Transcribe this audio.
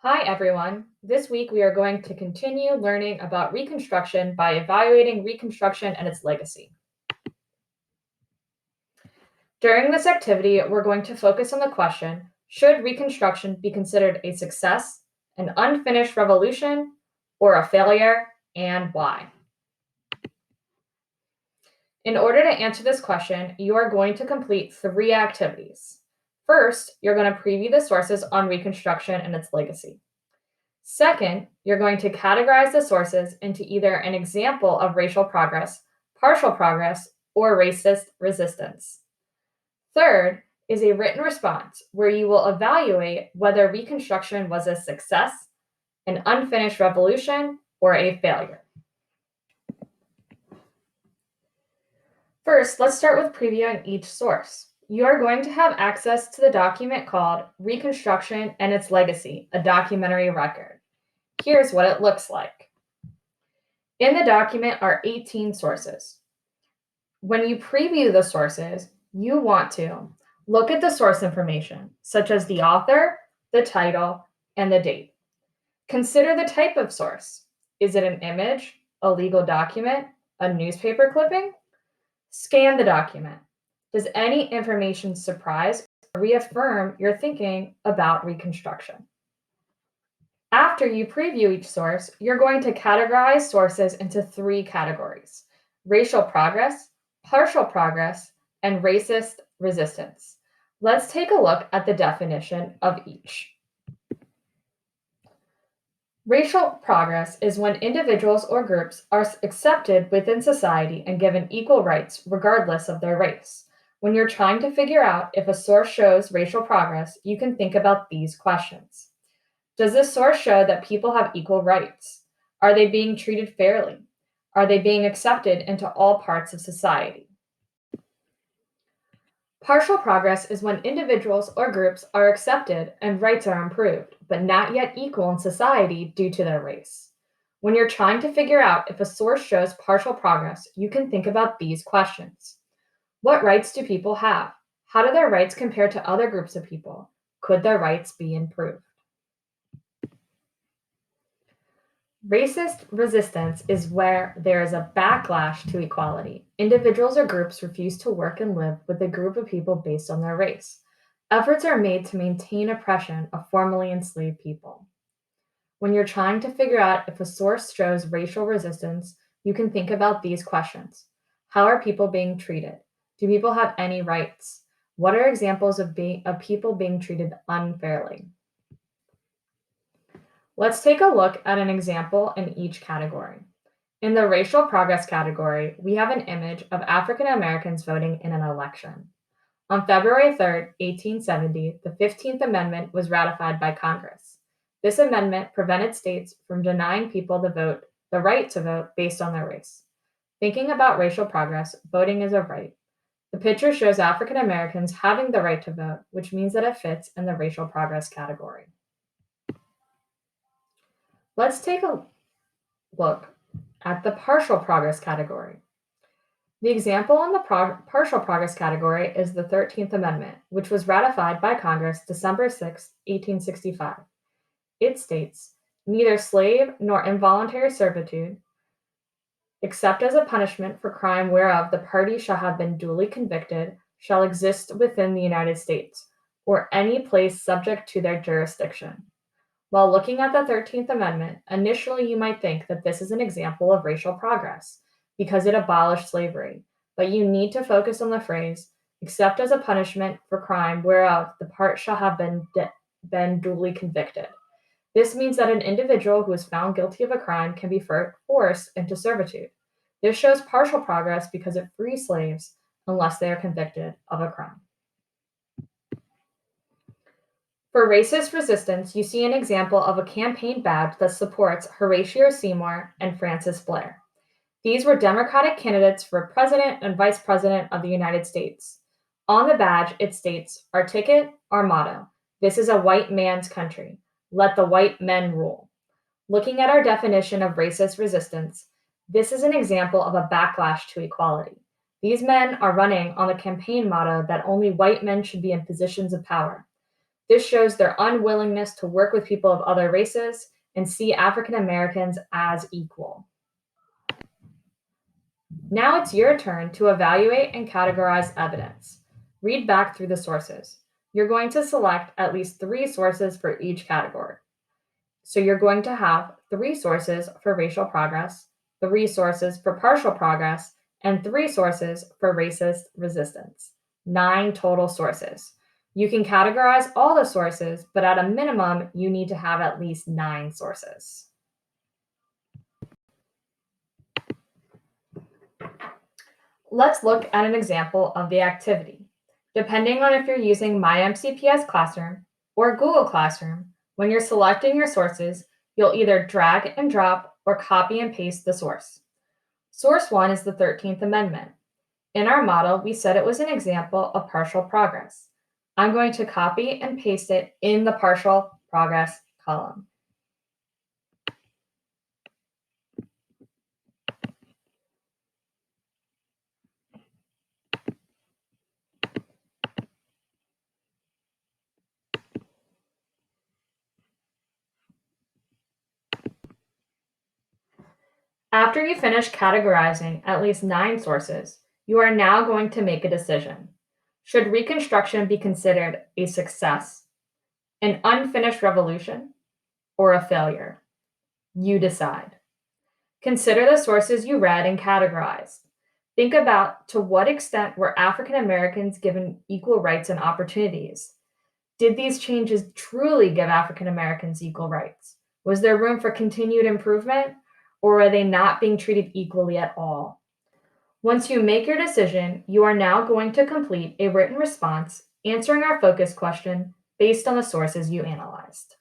Hi, everyone. This week we are going to continue learning about Reconstruction by evaluating Reconstruction and its legacy. During this activity, we're going to focus on the question, should Reconstruction be considered a success, an unfinished revolution, or a failure, and why? In order to answer this question, you are going to complete 3 activities. First, you're going to preview the sources on Reconstruction and its legacy. Second, you're going to categorize the sources into either an example of racial progress, partial progress, or racist resistance. Third is a written response where you will evaluate whether Reconstruction was a success, an unfinished revolution, or a failure. First, let's start with previewing each source. You are going to have access to the document called Reconstruction and Its Legacy, a documentary record. Here's what it looks like. In the document are 18 sources. When you preview the sources, you want to look at the source information, such as the author, the title, and the date. Consider the type of source. Is it an image, a legal document, a newspaper clipping? Scan the document. Does any information surprise or reaffirm your thinking about Reconstruction? After you preview each source, you're going to categorize sources into 3 categories: racial progress, partial progress, and racist resistance. Let's take a look at the definition of each. Racial progress is when individuals or groups are accepted within society and given equal rights regardless of their race. When you're trying to figure out if a source shows racial progress, you can think about these questions. Does this source show that people have equal rights? Are they being treated fairly? Are they being accepted into all parts of society? Partial progress is when individuals or groups are accepted and rights are improved, but not yet equal in society due to their race. When you're trying to figure out if a source shows partial progress, you can think about these questions. What rights do people have? How do their rights compare to other groups of people? Could their rights be improved? Racist resistance is where there is a backlash to equality. Individuals or groups refuse to work and live with a group of people based on their race. Efforts are made to maintain oppression of formerly enslaved people. When you're trying to figure out if a source shows racial resistance, you can think about these questions. How are people being treated? Do people have any rights? What are examples of people being treated unfairly? Let's take a look at an example in each category. In the racial progress category, we have an image of African Americans voting in an election. On February 3, 1870, the 15th Amendment was ratified by Congress. This amendment prevented states from denying people the right to vote based on their race. Thinking about racial progress, voting is a right. The picture shows African Americans having the right to vote, which means that it fits in the racial progress category. Let's take a look at the partial progress category. The example in the partial progress category is the 13th Amendment, which was ratified by Congress December 6, 1865. It states, neither slave nor involuntary servitude, except as a punishment for crime whereof the party shall have been duly convicted, shall exist within the United States, or any place subject to their jurisdiction. While looking at the 13th Amendment, initially you might think that this is an example of racial progress because it abolished slavery, but you need to focus on the phrase, except as a punishment for crime whereof the part shall have been duly convicted. This means that an individual who is found guilty of a crime can be forced into servitude. This shows partial progress because it frees slaves unless they are convicted of a crime. For racist resistance, you see an example of a campaign badge that supports Horatio Seymour and Francis Blair. These were Democratic candidates for President and Vice President of the United States. On the badge, it states, our ticket, our motto, this is a white man's country. Let the white men rule. Looking at our definition of racist resistance, this is an example of a backlash to equality. These men are running on the campaign motto that only white men should be in positions of power. This shows their unwillingness to work with people of other races and see African Americans as equal. Now it's your turn to evaluate and categorize evidence. Read back through the sources. You're going to select at least 3 sources for each category. So you're going to have 3 sources for racial progress, 3 sources for partial progress, and 3 sources for racist resistance. 9 total sources. You can categorize all the sources, but at a minimum, you need to have at least 9 sources. Let's look at an example of the activity. Depending on if you're using MyMCPS Classroom or Google Classroom, when you're selecting your sources, you'll either drag and drop or copy and paste the source. Source 1 is the 13th Amendment. In our model, we said it was an example of partial progress. I'm going to copy and paste it in the partial progress column. After you finish categorizing at least 9 sources, you are now going to make a decision. Should Reconstruction be considered a success, an unfinished revolution, or a failure? You decide. Consider the sources you read and categorized. Think about to what extent were African Americans given equal rights and opportunities? Did these changes truly give African Americans equal rights? Was there room for continued improvement, or are they not being treated equally at all? Once you make your decision, you are now going to complete a written response answering our focus question based on the sources you analyzed.